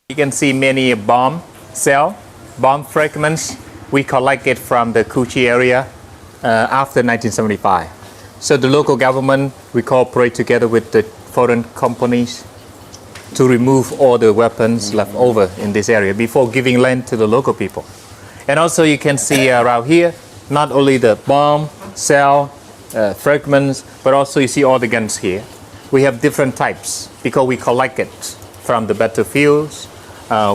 You can see many bomb fragments. We collected from the Cu Chi area after 1975. So the local government, we cooperate together with the foreign companies to remove all the weapons left over in this area before giving land to the local people. And also you can see around here, not only the bomb, cell, fragments, but also you see all the guns here. We have different types because we collect it from the battlefields.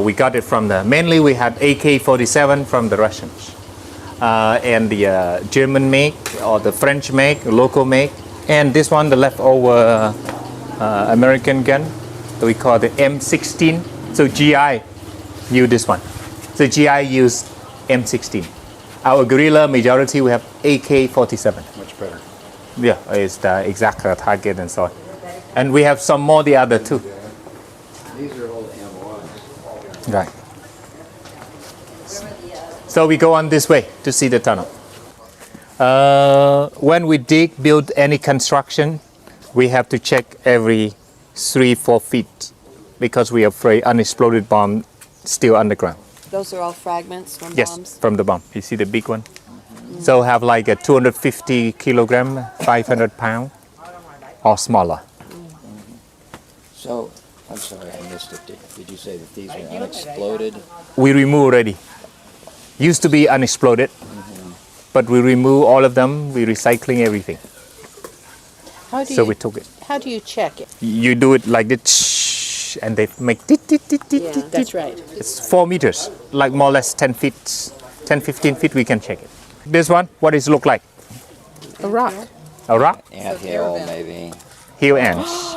We got it from mainly we had AK-47 from the Russians. And the German make or the French make, local make. And this one, the leftover American gun, we call the M16. So GI use this one. So GI use M16. Our guerrilla majority, we have AK-47. Much better. Yeah, it's the exact target and so on. And we have some more the other too. These are old M1s. Right. So we go on this way to see the tunnel. When we build any construction, we have to check every 3-4 feet because we are afraid unexploded bomb still underground. Those are all fragments from Yes, bombs? from the bomb. You see the big one? So have like a 250 kilogram, 500 pound or smaller. So, I'm sorry, I missed it. Did you say that these are unexploded? We remove already. Used to be unexploded, but we remove all of them. We're recycling everything. So we took it. How do you check it? You do it like this, and they make tit, tit, tit, tit, tit, That's tit. right. It's 4 meters, like more or less 10 feet, 10, 15 feet, we can check it. This one, what does it look like? A rock. A rock? Anthill, maybe. Hill ants.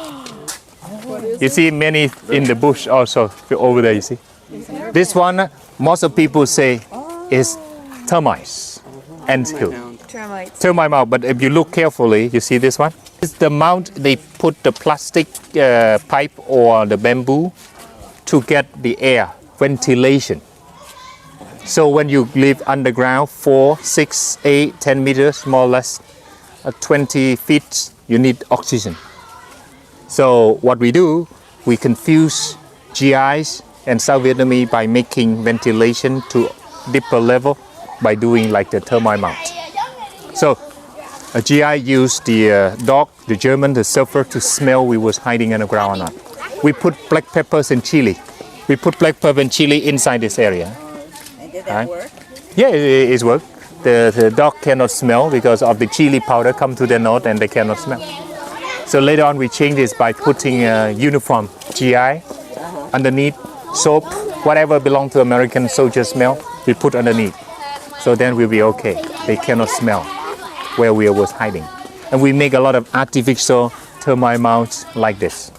You see many in the bush also over there, you see. This one, most of people say is termites, ant hill. Termites. Termite mound, but if you look carefully, you see this one? It's the mount they put the plastic pipe or the bamboo to get the air, ventilation. So when you live underground 4, 6, 8, 10 meters, more or less, 20 feet, you need oxygen. So what we do, we confuse GIs and South Vietnamese by making ventilation to deeper level by doing like the termite mount. So a GI used the dog, the German, the surfer to smell we was hiding in the ground or not. We put black peppers and chili. We put black pepper and chili inside this area. And did that work? Yeah, it worked. The dog cannot smell because of the chili powder come to their nose and they cannot smell. So later on we change this by putting a uniform GI underneath, soap, whatever belong to American soldier smell, we put underneath. So then we'll be okay. They cannot smell where we was hiding. And we make a lot of artificial termite mounds like this.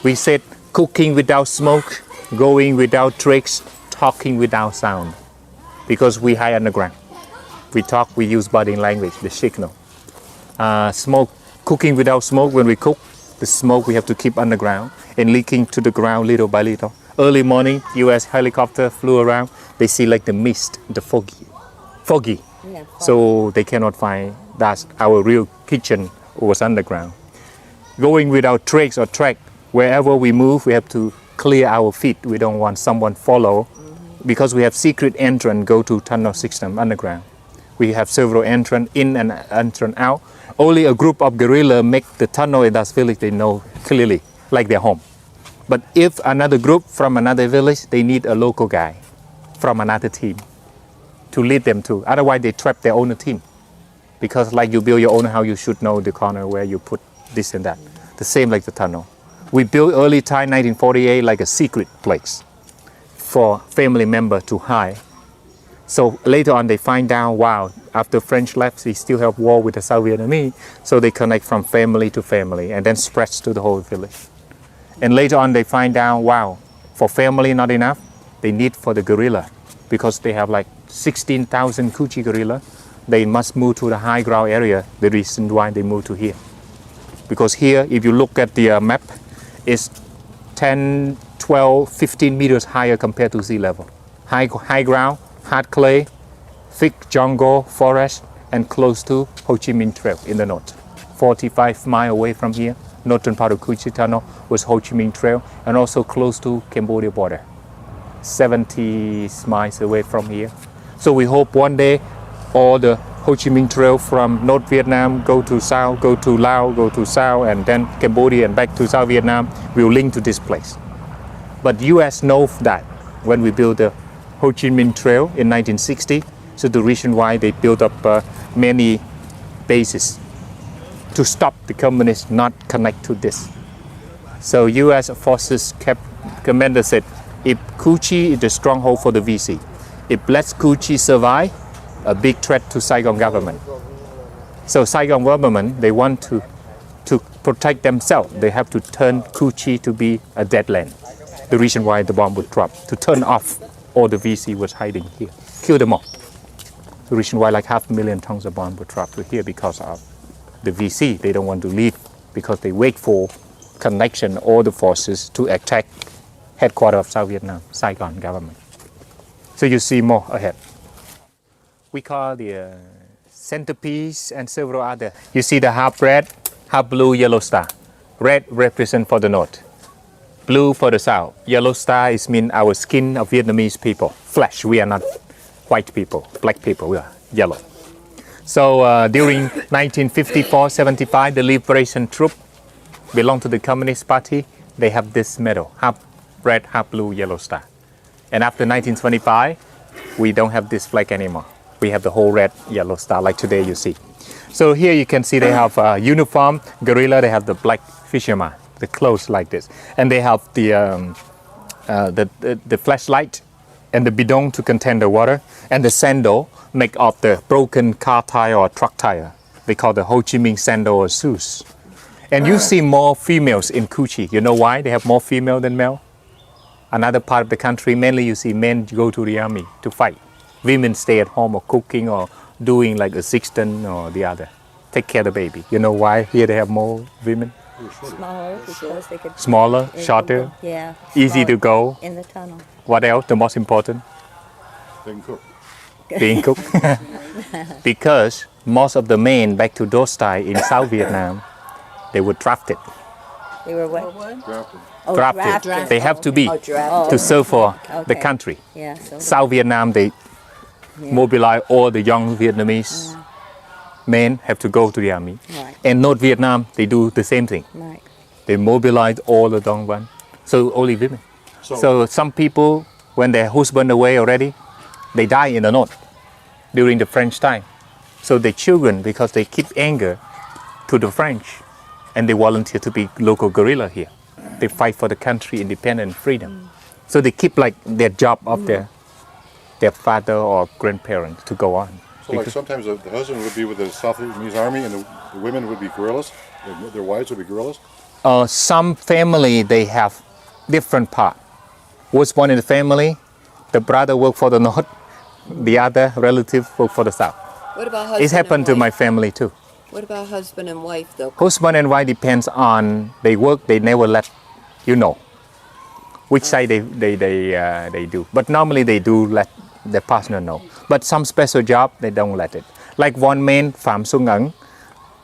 We said cooking without smoke, going without tricks, talking without sound. Because we hide underground. We talk, we use body language, the signal. Smoke, cooking without smoke, when we cook, the smoke we have to keep underground and leaking to the ground little by little. Early morning, US helicopter flew around, they see like the mist, the foggy. Yeah. So they cannot find that our real kitchen was underground. Going without tracks or track, wherever we move, we have to clear our feet. We don't want someone follow because we have secret entrance go to tunnel system underground. We have several entrance in and entrance out. Only a group of guerrilla make the tunnel in that village, they know clearly, like their home. But if another group from another village, they need a local guy from another team to lead them to. Otherwise, they trap their own team. Because like you build your own house, you should know the corner where you put this and that. The same like the tunnel. We built early time, 1948, like a secret place for family member to hide. So later on, they find out, wow, after French left, they still have war with the South Vietnamese. So they connect from family to family and then spreads to the whole village. And later on, they find out, wow, for family not enough, they need for the guerrilla because they have like 16,000 Cu Chi guerrilla. They must move to the high ground area. The reason why they move to here. Because here, if you look at the map, it's 10, 12, 15 meters higher compared to sea level. High ground, hard clay, thick jungle, forest, and close to Ho Chi Minh Trail in the north. 45 miles away from here, northern part of Cu Chi Tunnel was Ho Chi Minh Trail, and also close to Cambodia border, 70 miles away from here. So we hope one day all the Ho Chi Minh Trail from North Vietnam go to South, go to Laos, go to South, and then Cambodia and back to South Vietnam will link to this place. But US knows that when we built the Ho Chi Minh Trail in 1960, so the reason why they built up many bases to stop the communists not connect to this. So US forces commander said, if Cu Chi is the stronghold for the VC, if let Cu Chi survive, a big threat to Saigon government. So Saigon government, they want to protect themselves. They have to turn Cu Chi to be a dead land. The reason why the bomb would drop, to turn off all the VC was hiding here, kill them all. The reason why like 500,000 tons of bomb would drop to here because of the VC. They don't want to leave because they wait for connection, all the forces to attack headquarters of South Vietnam, Saigon government. So you see more ahead. We call the centerpiece and several other. You see the half red, half blue, yellow star. Red represent for the north, blue for the south. Yellow star is mean our skin of Vietnamese people. Flesh, we are not white people, black people, we are yellow. So during 1954-75, the liberation troop belong to the Communist Party. They have this medal, half red, half blue, yellow star. And after 1925, we don't have this flag anymore. We have the whole red, yellow star like today you see. So here you can see they have uniform, guerrilla, they have the black fisherman, the clothes like this. And they have the flashlight and the bidon to contain the water, and the sandal make of the broken car tire or truck tire. They call the Ho Chi Minh sandal or shoes. And you see more females in Cu Chi. You know why they have more female than male? Another part of the country, mainly you see men go to the army to fight. Women stay at home or cooking or doing like assistant or the other. Take care of the baby. You know why here they have more women? Smaller because they could. Smaller, they shorter, could- Yeah. easy to smaller go. in the tunnel. What else? The most important? They can cook. Being cooked. Because most of the men back to those time in South Vietnam, they were drafted. They were what? Drafted. Oh, Drafted. They have to be Oh, drafted. to serve for the Okay. country. Yeah. So South Vietnam, they mobilize all the young Vietnamese men have to go to the army. Right. And North Vietnam, they do the same thing. Right. They mobilize all the young ones. So only women. So some people, when their husband away already, they die in the north during the French time. So the children, because they keep anger to the French, and they volunteer to be local guerrilla here. They fight for the country, independence, freedom. So they keep like their job of their father or grandparents to go on. So like sometimes the husband would be with the South Vietnamese army and the women would be guerrillas? Their wives would be guerrillas? Some family, they have different part. Was one in the family, the brother work for the north, the other relative work for the south. What about husband It happened to and my wife? family too. What about husband and wife though? Husband and wife depends on they work. They never let you know which side they do. But normally they do let the partner know. But some special job they don't let it. Like one man, Phạm Xuân Ấn,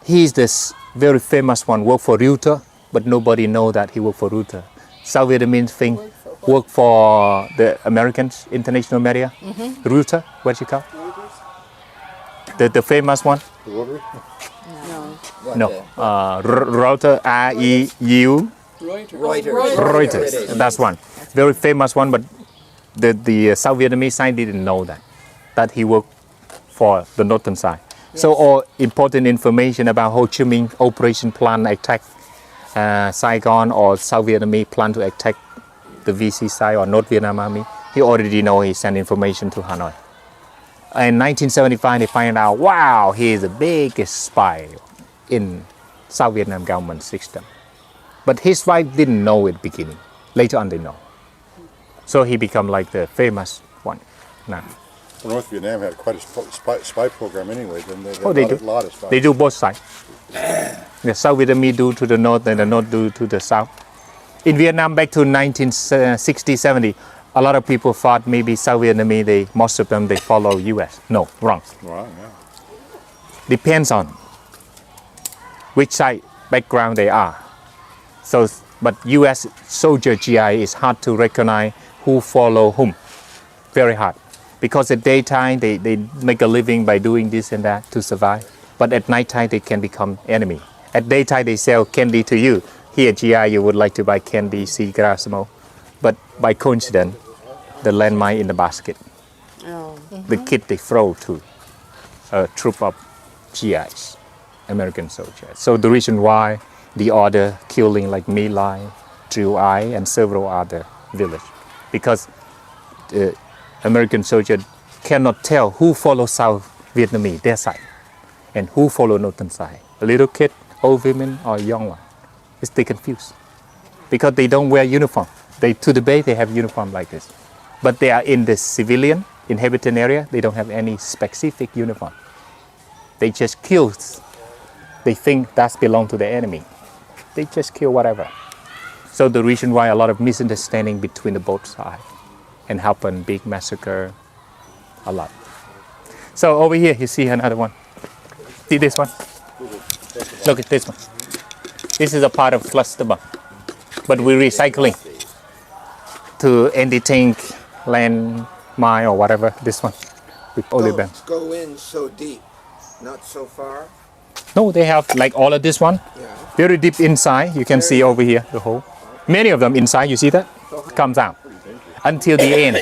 he's this very famous one. Work for Reuters, but nobody know that he work for Reuters. South Vietnamese thing work for the Americans, international media. Reuters, what you call? The famous one. The Rotary? No, Reuters, R-E-U, Reuters. That's one. Very famous one, but the South Vietnamese side didn't know that he worked for the northern side. So all important information about Ho Chi Minh operation plan attack Saigon or South Vietnamese plan to attack the VC side or North Vietnam army, he already know. He sent information to Hanoi. In 1975, they find out, wow, he is the biggest spy in South Vietnam government system. But his wife didn't know at the beginning. Later on, they know. So he become like the famous one now. Well, North Vietnam had quite a spy program anyway. Then They a lot of spies. do both sides. The South Vietnamese do to the north and the north do to the south. In Vietnam, back to 1960-70, a lot of people thought maybe South Vietnamese, most of them, they follow U.S. No, wrong. Wow, yeah. Depends on which side background they are. So, but U.S. soldier GI is hard to recognize who follow whom. Very hard. Because at daytime, they make a living by doing this and that to survive. But at nighttime, they can become enemy. At daytime, they sell candy to you. Here, GI, you would like to buy candy, see grass, smoke. But by coincidence, the landmine in the basket. Oh. The kid they throw to a troop of GIs, American soldiers. So the reason why the order killing like My Lai, Trieu Ai, and several other villages. Because American soldiers cannot tell who follows South Vietnamese, their side, and who follow Northern side. A little kid, old women, or young one. They confused because they don't wear uniform. To the bay, they have uniform like this. But they are in the civilian inhabited area, they don't have any specific uniform. They just kill. They think that belongs to the enemy. They just kill whatever. So the reason why a lot of misunderstanding between the both sides and happen big massacre a lot. So over here you see another one. See this one? Look at this one. This is a part of cluster bomb. But we're recycling to anti-tank land mine or whatever. This one with polyban. Go in so deep, not so far. No, they have like all of this one. Yeah. Very deep inside. You can see over here the hole. Many of them inside. You see that? Comes out until the end.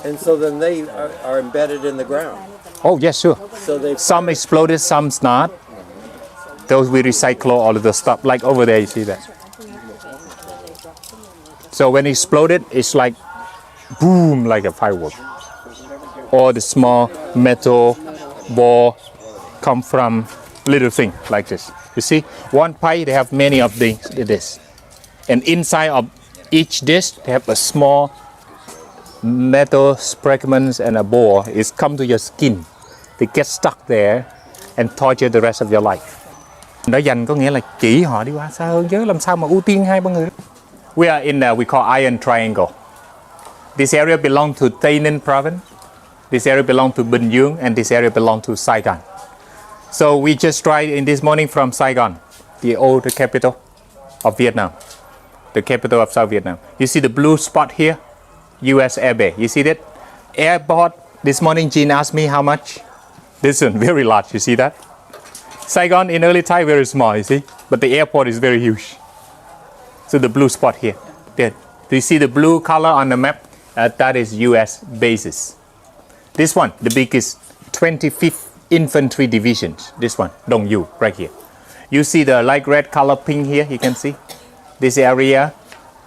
And so then they are embedded in the ground. Oh yes, sure. So they Some exploded, some not. Those we recycle all of the stuff. Like over there, you see that. So when it exploded, it's like boom, like a firework. Or the small metal ball come from little thing like this. You see, one pipe they have many of this, and inside of each dish they have a small metal fragments and a ball. It's come to your skin. They get stuck there and torture the rest of your life. Nó dành có nghĩa là chỉ họ đi qua xa hơn chứ làm sao mà ưu tiên hai ba người. We are in we call Iron Triangle. This area belongs to Tây Ninh province. This area belongs to Bình Dương, and this area belongs to Saigon. So we just tried in this morning from Saigon, the old capital of Vietnam, the capital of South Vietnam. You see the blue spot here, U.S. Air Base. You see that? Airport, this morning Gene asked me how much. This one, very large, you see that? Saigon in early time, very small, you see? But the airport is very huge. So the blue spot here, there. Do you see the blue color on the map? That is U.S. bases. This one, the biggest 25th Infantry Division. This one, Dong Yu, right here. You see the light red color pink here, you can see? This area,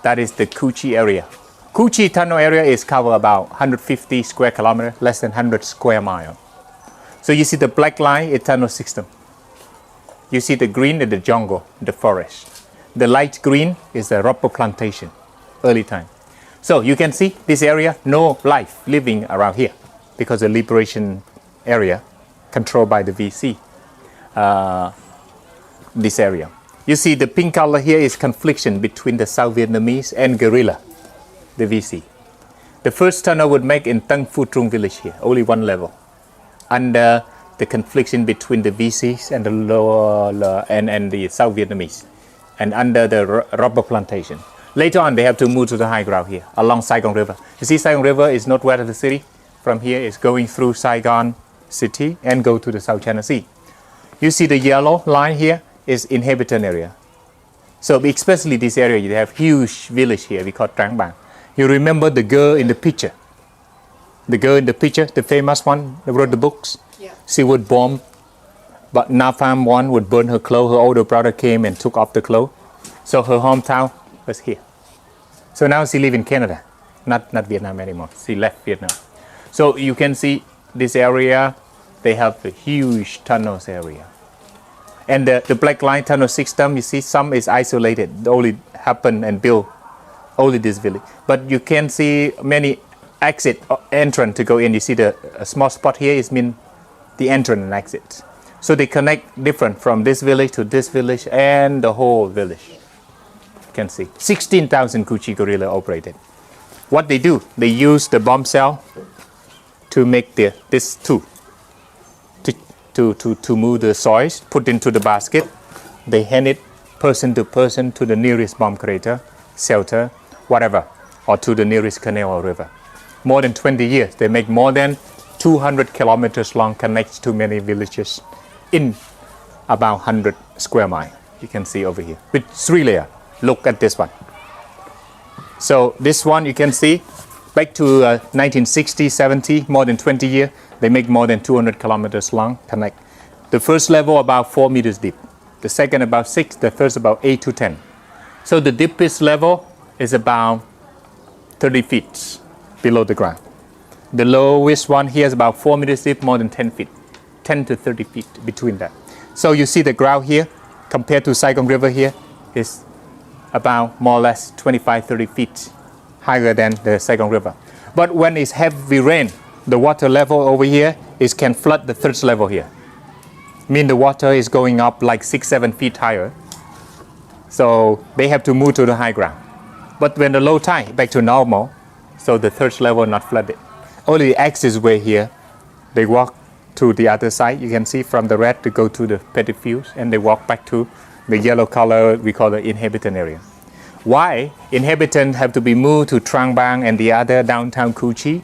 that is the Cu Chi area. Cu Chi tunnel area is covered about 150 square kilometers, less than 100 square miles. So you see the black line is tunnel system. You see the green is the jungle, the forest. The light green is the rubber plantation, early time. So you can see this area, no life living around here because the liberation area controlled by the VC, this area. You see the pink color here is confliction between the South Vietnamese and guerrilla, the VC. The first tunnel would make in Tăng Phu Trung village here, only one level. Under the confliction between the VCs and the lower and the South Vietnamese, and under the rubber plantation. Later on, they have to move to the high ground here, along Saigon River. You see, Saigon River is northwest of the city. From here, it's going through Saigon city and go to the South China Sea. You see the yellow line here is inhabited area. So especially this area, you have huge village here, we call Trang Bang. You remember the girl in the picture? The girl in the picture, the famous one that wrote the books? Yeah. She would bomb, but Napalm one would burn her clothes. Her older brother came and took off the clothes. So her hometown was here. So now she lives in Canada, not Vietnam anymore. She left Vietnam. So you can see this area, they have a huge tunnels area. And the black line tunnel system, you see some is isolated, only happen and built only this village. But you can see many exit entrance to go in. You see the small spot here is mean the entrance and exit. So they connect different from this village to this village and the whole village. You can see 16,000 Cu Chi guerrilla operated. What they do, they use the bomb cell to make this tool to move the soil, put into the basket. They hand it person to person to the nearest bomb crater, shelter, whatever, or to the nearest canal or river. More than 20 years, they make more than 200 kilometers long, connects to many villages in about 100 square miles. You can see over here with 3 layers. Look at this one. So this one you can see back to 1960, 70, more than 20 years, they make more than 200 kilometers long, connect. The first level about 4 meters deep, the second about 6, the third about 8 to 10. So the deepest level is about 30 feet below the ground. The lowest one here is about 4 meters deep, more than 10 feet, 10 to 30 feet between that. So you see the ground here compared to Saigon River here is about more or less 25, 30 feet higher than the Saigon River. But when it's heavy rain, the water level over here can flood the third level here. Mean the water is going up like 6, 7 feet higher. So they have to move to the high ground. But when the low tide back to normal, so the third level not flooded. Only the access way here, they walk to the other side. You can see from the red to go to the petty fields, and they walk back to the yellow color we call the inhabitant area. Why inhabitants have to be moved to Trang Bang and the other downtown Cu Chi?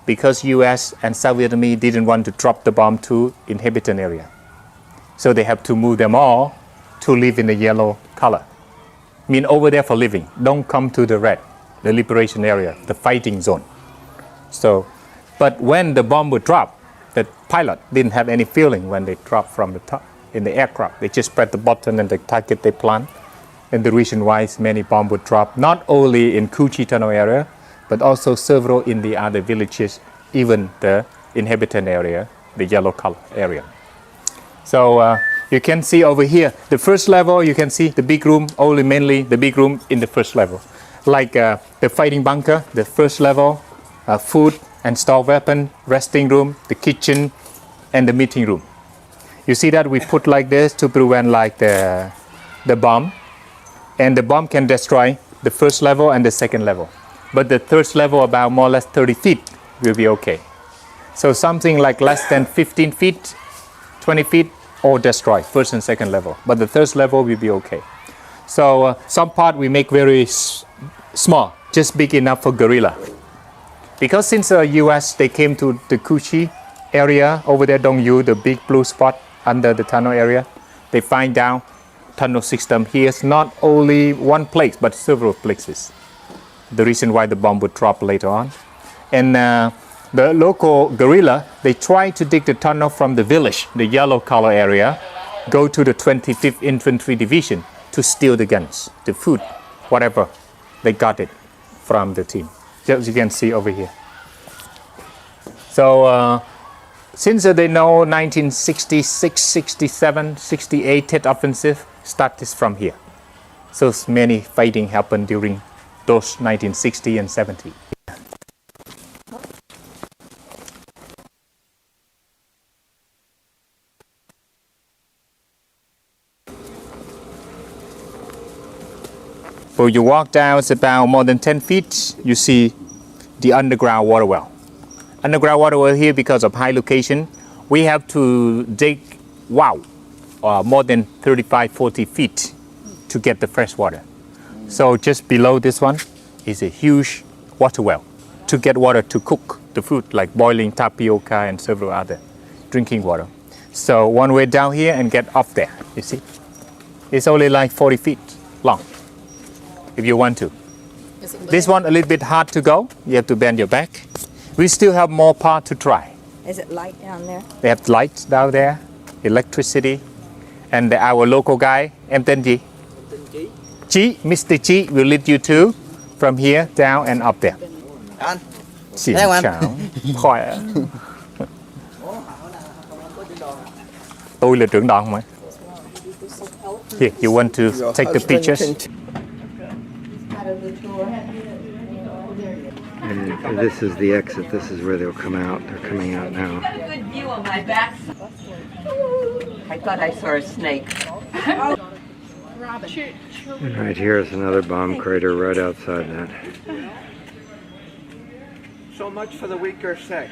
Because US and South Vietnamese didn't want to drop the bomb to inhabitant area. So they have to move them all to live in the yellow color. Mean over there for living. Don't come to the red, the liberation area, the fighting zone. So, but when the bomb would drop, the pilot didn't have any feeling when they dropped from the top in the aircraft. They just press the button and the target they plant. And the reason why many bombs would drop, not only in Cu Chi Tunnel area, but also several in the other villages, even the inhabitant area, the yellow color area. So you can see over here, the first level, you can see the big room, only mainly the big room in the first level. Like the fighting bunker, the first level, food and store weapon, resting room, the kitchen, and the meeting room. You see that we put like this to prevent like the bomb. And the bomb can destroy the first level and the second level. But the third level, about more or less 30 feet, will be okay. So something like less than 15 feet, 20 feet, all destroy, first and second level. But the third level will be okay. So some part we make very small, just big enough for guerrilla. Because since the US, they came to the Cu Chi area, over there, Dong Yu, the big blue spot under the tunnel area, they find down tunnel system here is not only one place, but several places. The reason why the bomb would drop later on. And the local guerrilla, they try to dig the tunnel from the village, the yellow color area, go to the 25th Infantry Division to steal the guns, the food, whatever. They got it from the team, as you can see over here. So since they know 1966, 67, 68 Tet Offensive started from here. So many fighting happened during those 1960 and 70. So you walk down, it's about more than 10 feet, you see the underground water well. Underground water well here, because of high location, we have to dig, more than 35, 40 feet to get the fresh water. So just below this one is a huge water well to get water to cook the food, like boiling tapioca and several other drinking water. So one way down here and get up there, you see. It's only like 40 feet long, if you want to. This one a little bit hard to go, you have to bend your back. We still have more part to try. Is it light down there? They have lights down there, electricity, and our local guy, em tên gì? Chi, Mr. Chi will lead you to from here down and up there. Xin chào, khỏe. Tôi là trưởng đoàn mà. Here, you want to take the pictures? And this is the exit. This is where they'll come out. They're coming out now. Good view of my back. I thought I saw a snake. And right here is another bomb crater right outside that. So much for the weaker sex.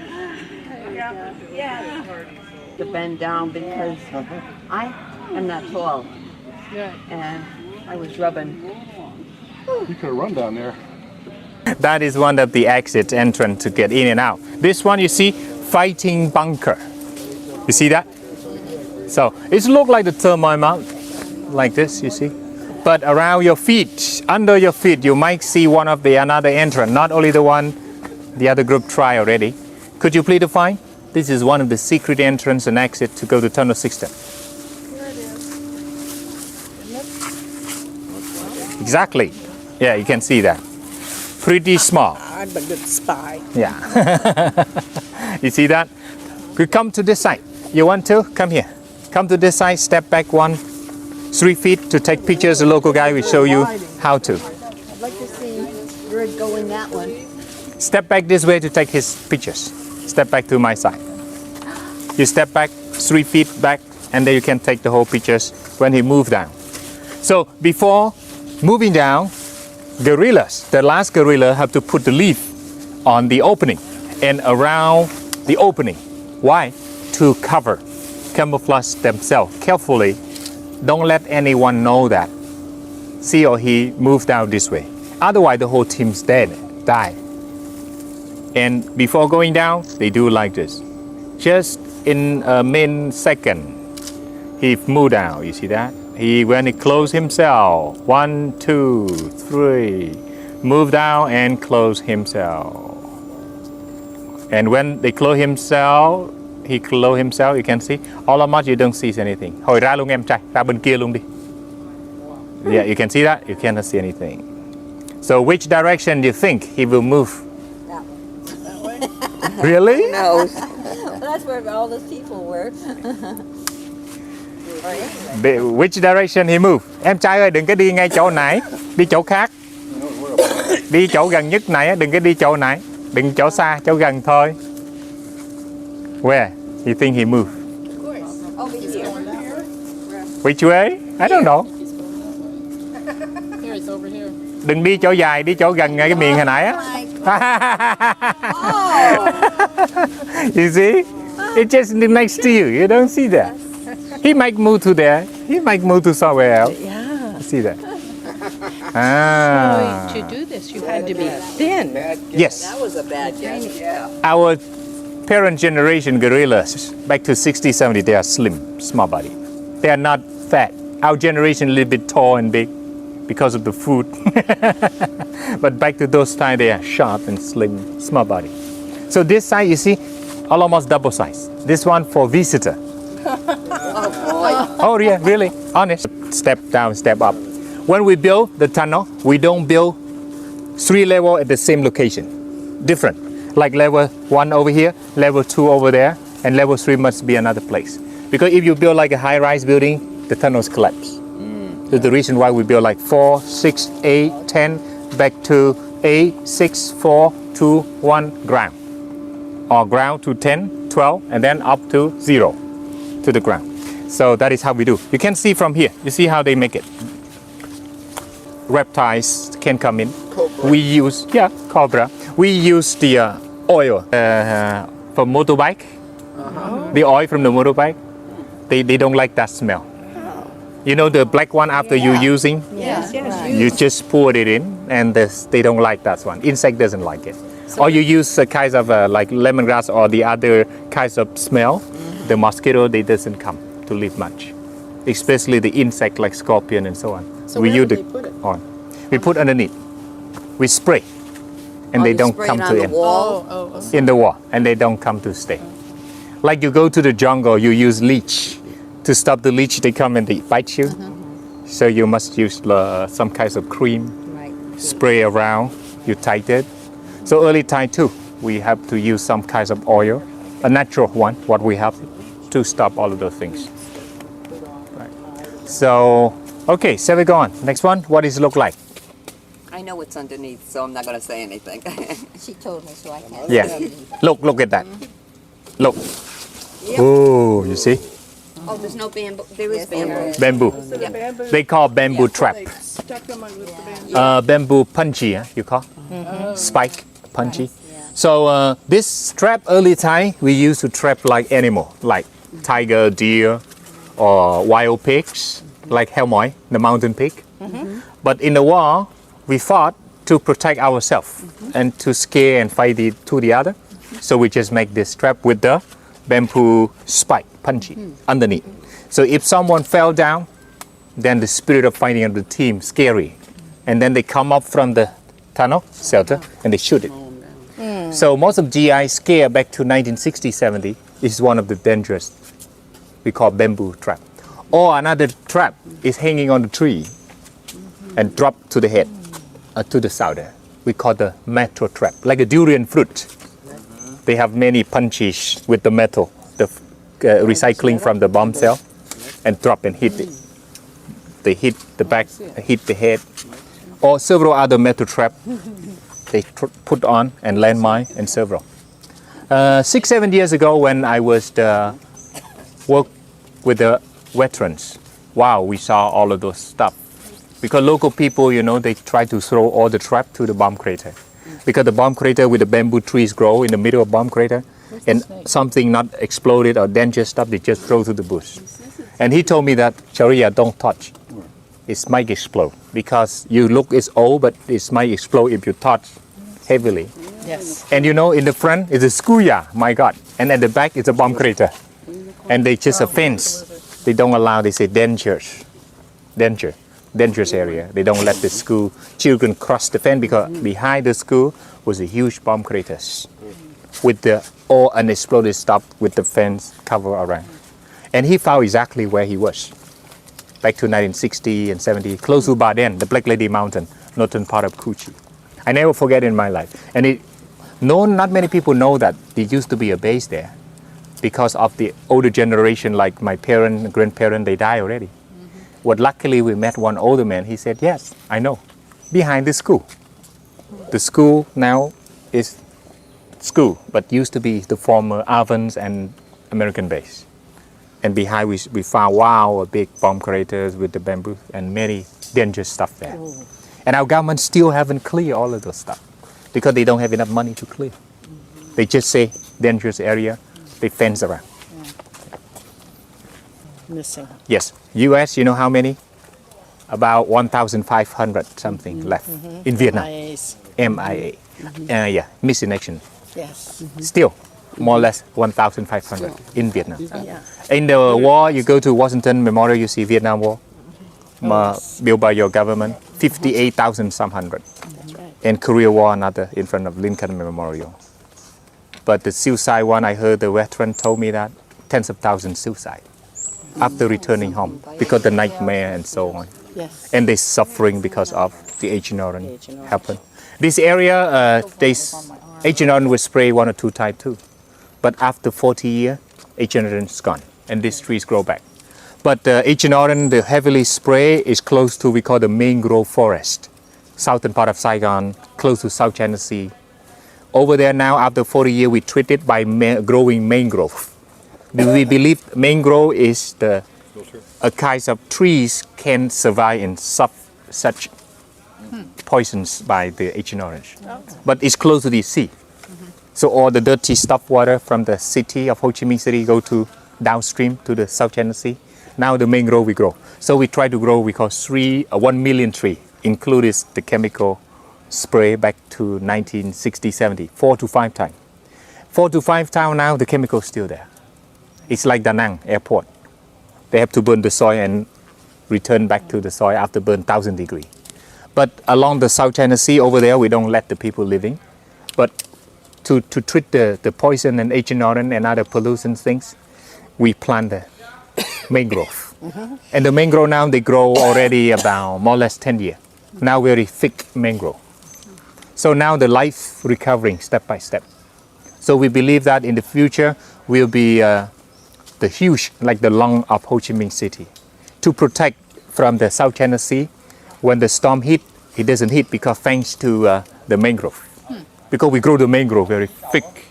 To bend down because I am not tall. And I was rubbing. You could have run down there. That is one of the exit entrance to get in and out. This one you see, fighting bunker. You see that? So it looks like the thermal mount, like this, you see. But around your feet, under your feet, you might see one of the another entrance, not only the one the other group tried already. Could you please define? This is one of the secret entrance and exit to go to tunnel system. Exactly. Yeah, you can see that. Pretty small. I'm a good spy. Yeah. You see that? We come to this side. You want to? Come here. Come to this side, step back 3 feet to take pictures. The local guy will show you how to. I'd like to see where it go in that one. Step back this way to take his pictures. Step back to my side. You step back 3 feet back and then you can take the whole pictures when he moves down. So before moving down, gorillas, the last gorilla have to put the leaf on the opening and around the opening. Why? To cover, camouflage themselves carefully. Don't let anyone know that she or he moved down this way. Otherwise the whole team's dead, die. And before going down, they do like this. Just in a millisecond, he moved down, you see that? When he closed himself, 1, 2, 3, move down and close himself. And when they close himself, he close himself, you can see, all of much you don't see anything. Hồi ra luôn em trai, ra bên kia luôn đi. Yeah, you can see that? You cannot see anything. So which direction do you think he will move? Really? Well, that's where all those people were. Which direction he move? Em trai ơi, đừng có đi ngay chỗ này, đi chỗ khác. Đi chỗ gần nhất này, đừng có đi chỗ này. Đừng chỗ xa, chỗ gần thôi. Where you think he moved? Over here. Which way? I don't know. Here, it's over here. Đừng đi chỗ dài, đi chỗ gần ngay cái miệng hồi nãy á. You see? It's just next to you. You don't see that. He might move to there. He might move to somewhere else. Yeah. See that? To do this, you had to be thin. Yes. That was a bad guess. Yeah. Our parent generation gorillas, back to 60, 70, they are slim, small body. They are not fat. Our generation a little bit tall and big because of the food. But back to those times, they are sharp and slim, small body. So this side, you see, almost double size. This one for visitor. Oh yeah, really? Honest. Step down, step up. When we build the tunnel, we don't build 3 levels at the same location. Different. Like level 1 over here, level 2 over there, and level 3 must be another place. Because if you build like a high-rise building, the tunnels collapse. That's the reason why we build like 4, 6, 8, 10, back to 8, 6, 4, 2, 1, ground. Or ground to 10, 12, and then up to 0 to the ground. So that is how we do. You can see from here. You see how they make it. Reptiles can come in. Cobra. We use, cobra. We use the oil from motorbike. The oil from the motorbike. They don't like that smell. You know the black one after you using? Yes, You just pour it in and they don't like that one. Insect doesn't like it. Or you use kinds of like lemongrass or the other kinds of smell. The mosquito, they doesn't come to live much. Especially the insect like scorpion and so on. So we where use do the they put it? on. We put underneath. We spray. And they don't come to in. In the wall. And they don't come to stay. Like you go to the jungle, you use leech. To stop the leech, they come and they bite you. So you must use some kinds of cream, spray around, you tighten it. So early time too, we have to use some kinds of oil, a natural one, what we have, to stop all of those things. Right. So, okay, so we go on. Next one, what does it look like? I know what's underneath, so I'm not going to say anything. She told me, so I can't. Yeah, look at that. Look. Oh, you see? Oh, there's no bamboo. There is Yes, bamboo. Bamboo. They call bamboo trap. Stuck them with the bamboo. Bamboo punchy, you call? Spike punchy. So this trap early time we used to trap like animal, like tiger, deer, or wild pigs, like hell moi, the mountain pig. But in the war, we fought to protect ourselves and to scare and fight the other. So we just make this trap with the bamboo spike, punchy, underneath. So if someone fell down, then the spirit of fighting of the team, scary. And then they come up from the tunnel, shelter, and they shoot it. So most of GI scare back to 1960, 70 is one of the dangerous, we call bamboo trap. Or another trap is hanging on the tree and drop to the head, to the south there. We call the metal trap, like a durian fruit. They have many punches with the metal, the recycling from the bomb cell, and drop and hit it. They hit the back, hit the head, or several other metal trap they put on and landmine and several. 6-7 years ago when I was work with the veterans, wow, we saw all of those stuff. Because local people, you know, they try to throw all the trap to the bomb crater. Because the bomb crater with the bamboo trees grow in the middle of bomb crater, and something not exploded or dangerous stuff, they just throw to the bush. And he told me that, Sharia, don't touch. It might explode. Because you look, it's old, but it might explode if you touch heavily. Yes. And you know, in the front is a schoolyard, my God. And at the back is a bomb crater. And they just a fence. They don't allow, they say dangerous area. They don't let the school children cross the fence because behind the school was a huge bomb craters with the all unexploded stuff with the fence cover around. And he found exactly where he was. Back to 1960 and 70, close to Baden, the Black Lady Mountain, northern part of Kuchi. I never forget in my life. And not many people know that there used to be a base there because of the older generation, like my parent, grandparent, they died already. But luckily we met one older man. He said, yes, I know, behind the school. The school now is school, but used to be the former Avans and American base. And behind we found, wow, a big bomb craters with the bamboo and many dangerous stuff there. And our government still haven't cleared all of those stuff because they don't have enough money to clear. They just say dangerous area, they fence around. Missing. Yes, US, you know how many? About 1,500 something left in Vietnam. MIAs. MIA. Yeah, missing action. Yes. Still, more or less 1,500 in Vietnam. Yeah. In the war, you go to Washington Memorial, you see Vietnam War, built by your government, 58,000 some hundred. That's right. And Korea War, another in front of Lincoln Memorial. But the suicide one, I heard the veteran told me that tens of thousands suicide after returning home because the nightmare and so on. Yes. And they suffering because of the Agent Orange happened. This area, Agent Orange was sprayed 1 or 2 times too. But after 40 years, Agent Orange is gone and these trees grow back. But Agent Orange, the heavily spray is close to, we call the mangrove forest. Southern part of Saigon, close to South China Sea. Over there now, after 40 years, we treat it by growing mangrove. We believe mangrove is a kind of trees can survive in such poisons by the Agent Orange. But it's close to the sea. So all the dirty stuff water from the city of Ho Chi Minh City go to downstream to the South China Sea. Now the mangrove we grow. So we try to grow, we call 1 million tree, included the chemical spray back to 1960-70, 4 to 5 times. 4 to 5 times now, the chemical is still there. It's like Da Nang airport. They have to burn the soil and return back to the soil after burn 1,000 degrees. But along the South China Sea over there, we don't let the people living. But to treat the poison and Agent Orange and other pollution things, we plant the mangrove. And the mangrove now, they grow already about more or less 10 years. Now very thick mangrove. So now the life recovering step by step. So we believe that in the future will be the huge, like the lung of Ho Chi Minh City. To protect from the South China Sea, when the storm hit, it doesn't hit because thanks to the mangrove. Because we grow the mangrove very thick,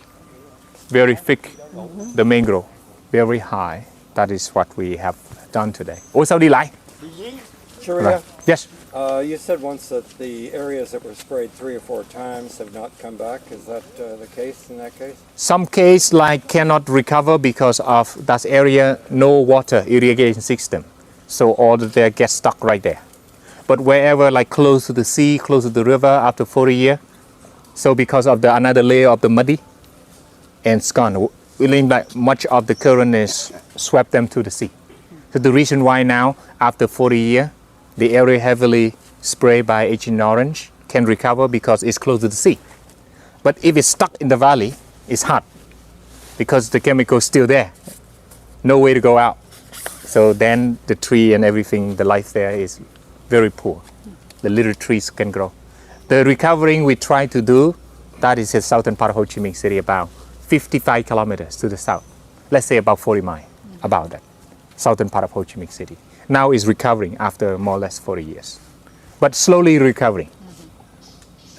the mangrove, very high. That is what we have done today. Ủa sao đi lại? Sharia, Yes. you said once that the areas that were sprayed 3 or 4 times have not come back. Is that the case in that case? Some case like cannot recover because of that area no water irrigation system. So all of there get stuck right there. But wherever like close to the sea, close to the river after 40 years, so because of the another layer of the muddy, and it's gone. Like much of the current is swept them to the sea. So the reason why now, after 40 years, the area heavily sprayed by Agent Orange can recover because it's close to the sea. But if it's stuck in the valley, it's hard because the chemical is still there. No way to go out. So then the tree and everything, the life there is very poor. The little trees can grow. The recovering we try to do, that is the southern part of Ho Chi Minh City, about 55 kilometers to the south. Let's say about 40 miles, about that. Southern part of Ho Chi Minh City. Now is recovering after more or less 40 years. But slowly recovering.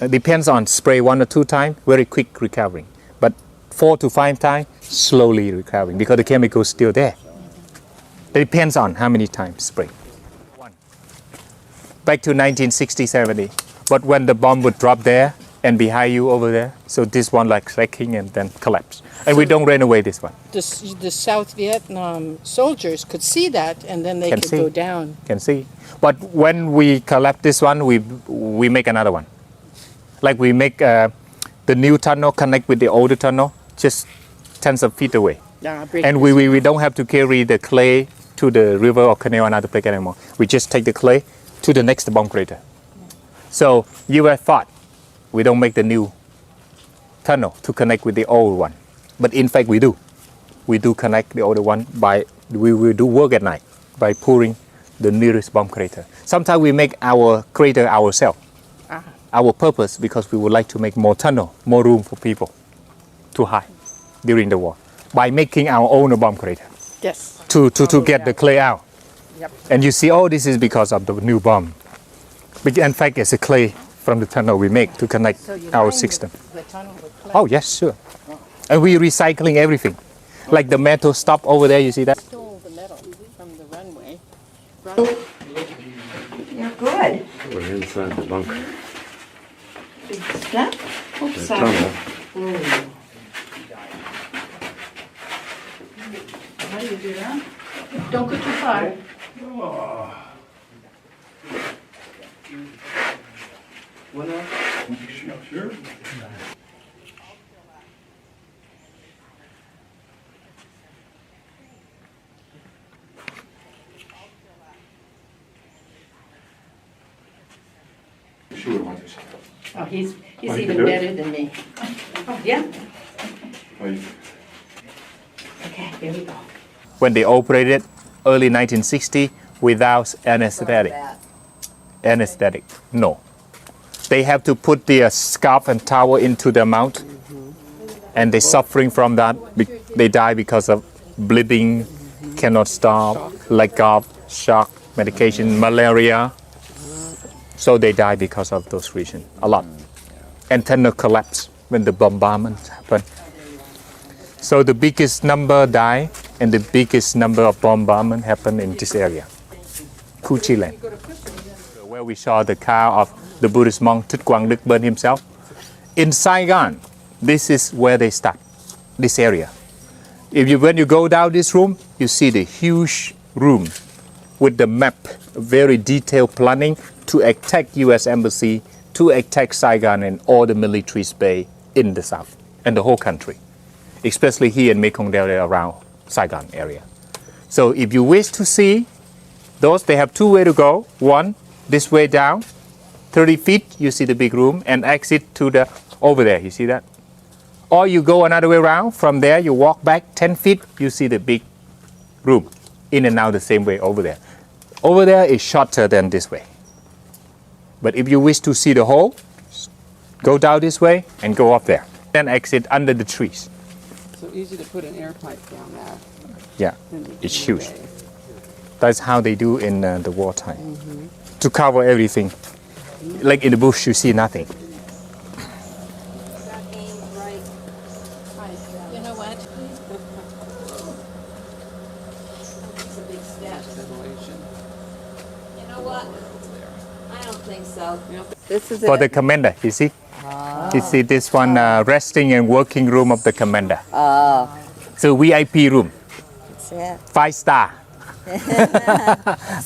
Depends on spray 1 or 2 times, very quick recovering. But 4 to 5 times, slowly recovering because the chemical is still there. It depends on how many times spray. Back to 1960-70. But when the bomb would drop there and behind you over there, so this one like cracking and then collapse. And we don't run away this one. The South Vietnam soldiers could see that, and then they Can could see. go down. Can see. But when we collapse this one, we make another one. Like we make the new tunnel connect with the older tunnel, just tens of feet away. And we don't have to carry the clay to the river or canal another place anymore. We just take the clay to the next bomb crater. So you would have thought we don't make the new tunnel to connect with the old one. But in fact we do. We do connect the older one by, we will do work at night by pouring the nearest bomb crater. Sometimes we make our crater ourselves. Our purpose, because we would like to make more tunnel, more room for people to hide during the war. By making our own bomb crater. Yes. To get the clay out. Yep. And you see, oh, this is because of the new bomb. But in fact, it's a clay from the tunnel we make to connect our system. The tunnel with clay. Oh, yes, sure. And we're recycling everything. Like the metal stop over there, you see that? Stole the metal from the runway. You're good. We're inside the bunker. Big step. Oops, The sorry. tunnel. Don't go too far. Oh, he's you even can do it? better than me. Oh, yeah. Like, Okay, here we go. When they operated early 1960 without anesthetic. Anesthetic, no. They have to put the scarf and towel into their mouth, and they're suffering from that. They die because of bleeding, cannot stop, lack of shock medication, malaria. So they die because of those reasons, a lot. And tunnel collapse when the bombardment happened. So the biggest number die, and the biggest number of bombardment happened in this area, Cu Chi Land, where we saw the car of the Buddhist monk Thích Quang Đức burn himself. In Saigon, this is where they start, this area. When you go down this room, you see the huge room with the map, very detailed planning to attack U.S. Embassy, to attack Saigon and all the military base in the south and the whole country, especially here in Mekong Delta around Saigon area. So if you wish to see those, they have 2 ways to go. One, this way down, 30 feet, you see the big room, and exit to the, over there, you see that? Or you go another way around, from there you walk back 10 feet, you see the big room, in and out the same way over there. Over there is shorter than this way. But if you wish to see the whole, go down this way and go up there. Then exit under the trees. So easy to put an air pipe down there. Yeah, it's huge. That's how they do in the wartime. To cover everything. Like in the bush, you see nothing. You know what? You know what? I don't think so. This is For it. the commander, you see? You see this one resting and working room of the commander. So VIP room, That's it. 5 star.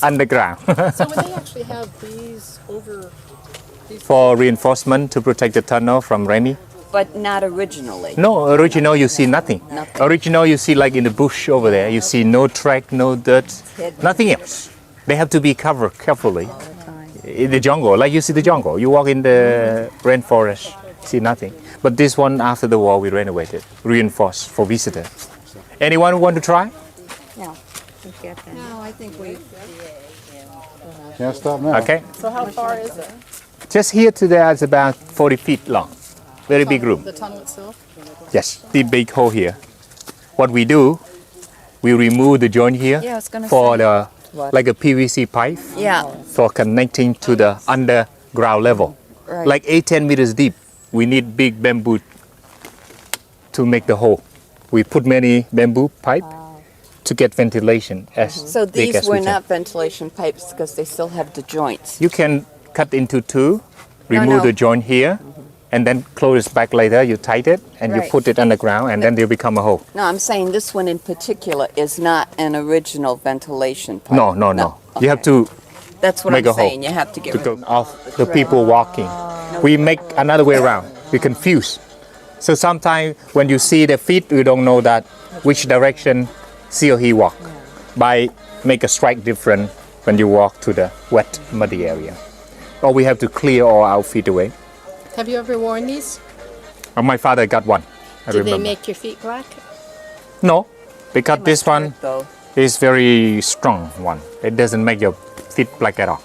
underground. So would they actually have these over these? For reinforcement to protect the tunnel from rainy. But not originally. No, original you see nothing. Nothing. Original you see like in the bush over there. You see no track, no dirt, nothing else. They have to be covered carefully. In the jungle, like you see the jungle. You walk in the rainforest, see nothing. But this one after the war we renovated, reinforced for visitors. Anyone who want to try? No, I think we. Can't stop now. Okay. So how far is it? Just here to there is about 40 feet long. Very big room. The tunnel itself? Yes, the big hole here. What we do, we remove the joint here Yeah, I was gonna for say. the What? like a PVC pipe Yeah. for connecting to the underground level. Right. Like 8-10 meters deep, we need big bamboo to make the hole. We put many bamboo pipe to get ventilation as So big these as were we can. not ventilation pipes because they still have the joints. You can cut into two, No, remove no. the joint here, and then close it back later. You tighten it and you Right. put it underground, and then they'll become a hole. No, I'm saying this one in particular is not an original ventilation pipe. No, no, no. You have Okay. to That's what make I'm a hole saying. You have to get to rid go of off the people walking. We make another way around. We confuse. So sometimes when you see the feet, you don't know that which direction she or he walk. By make a strike different when you walk to the wet, muddy area. Or we have to clear all our feet away. Have you ever worn these? My father got one. I Did they remember. make your feet black? No, because this one though. is very strong one. It doesn't make your feet black at all.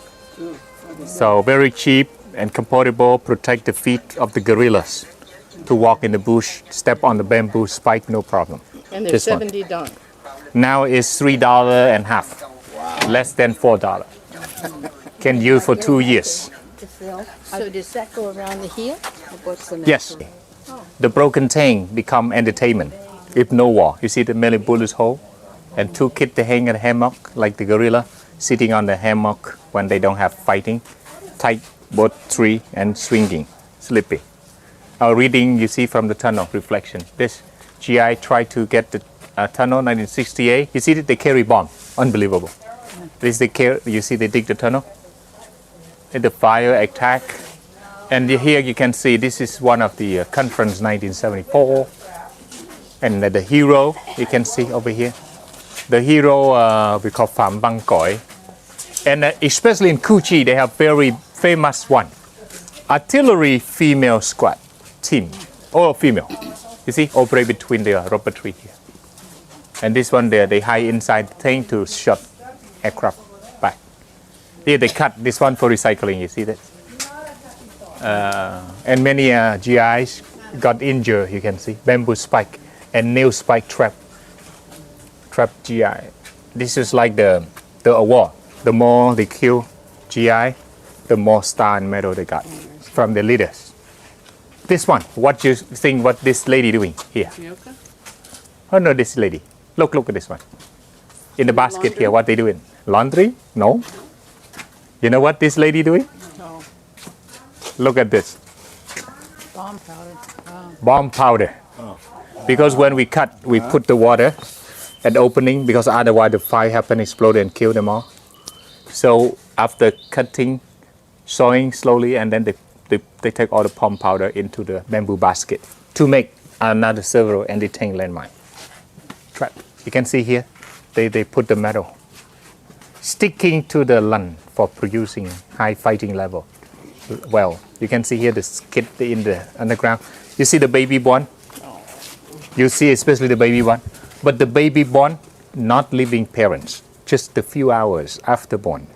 So very cheap and comfortable, protect the feet of the gorillas to walk in the bush, step on the bamboo spike, no problem. And they're This one. 70 dong. Now it's $3 and half, less than $4. Can use for 2 years. So does that go around the heel? Yes. The broken tank become entertainment. If no war, you see the many bullets hole, and two kids they hang in a hammock like the gorilla, sitting on the hammock when they don't have fighting, tight both tree and swinging, sleepy. Our reading you see from the tunnel reflection. This GI tried to get the tunnel 1968. You see that they carry bomb, unbelievable. This they carry. You see they dig the tunnel. And the fire attack. And here you can see this is one of the conference 1974. And the hero you can see over here. The hero we call Pham Bang Koi. And especially in Cu Chi they have very famous one. Artillery female squad team. All female. You see, operate between the rubber tree here. And this one there, they hide inside the tank to shot aircraft back. Here they cut this one for recycling, you see that? And many GIs got injured, you can see. Bamboo spike and nail spike trap GI. This is like the award. The more they kill GI, the more star and medal they got from the leaders. This one, what you think what this lady doing here? Yoka? Oh no, this lady. Look at this one. In the basket here, what they doing? Laundry? No. You know what this lady doing? No. Look at this. Bomb powder. Wow. Bomb powder. Because when we cut, we put the water at the opening because otherwise the fire happen, explode and kill them all. So after cutting, sawing slowly, and then they take all the bomb powder into the bamboo basket to make another several anti-tank landmine trap. You can see here, they put the metal sticking to the land for producing high fighting level. Well, you can see here the skid in the underground. You see the baby born? You see especially the baby born. But the baby born, not living parents, just a few hours after born.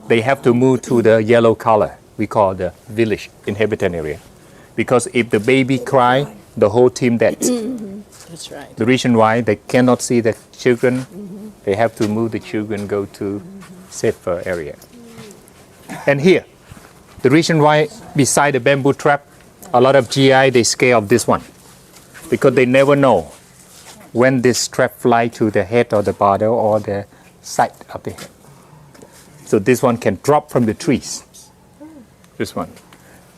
They have to move to the yellow color, we call the village inhabitant area. Because if the baby cry, the whole team dead. That's right. The reason why they cannot see the children, they have to move the children, go to safer area. And here, the reason why beside the bamboo trap, a lot of GI, they scared of this one. Because they never know when this trap fly to the head or the body or the side of the head. So this one can drop from the trees. This one.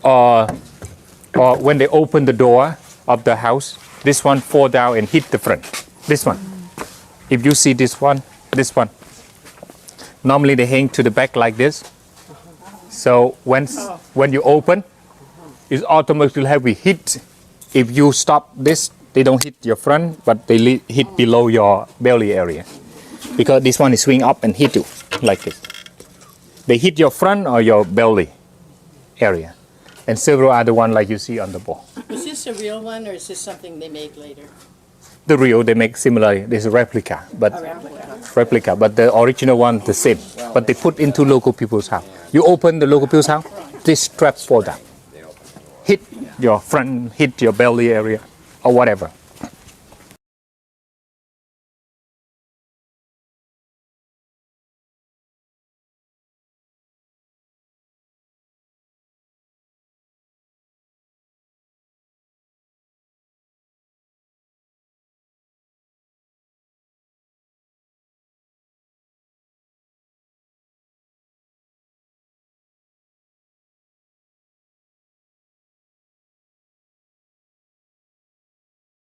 Or when they open the door of the house, this one fall down and hit the front. This one. If you see this one, Normally they hang to the back like this. So when you open, it automatically have a hit. If you stop this, they don't hit your front, but they hit below your belly area. Because this one is swing up and hit you like this. They hit your front or your belly area. And several other ones like you see on the ball. Is this a real one or is this something they made later? The real they make similarly. There's a replica, but the original one the same. But they put into local people's house. You open the local people's house, this straps fall down. Hit your front, hit your belly area, or whatever.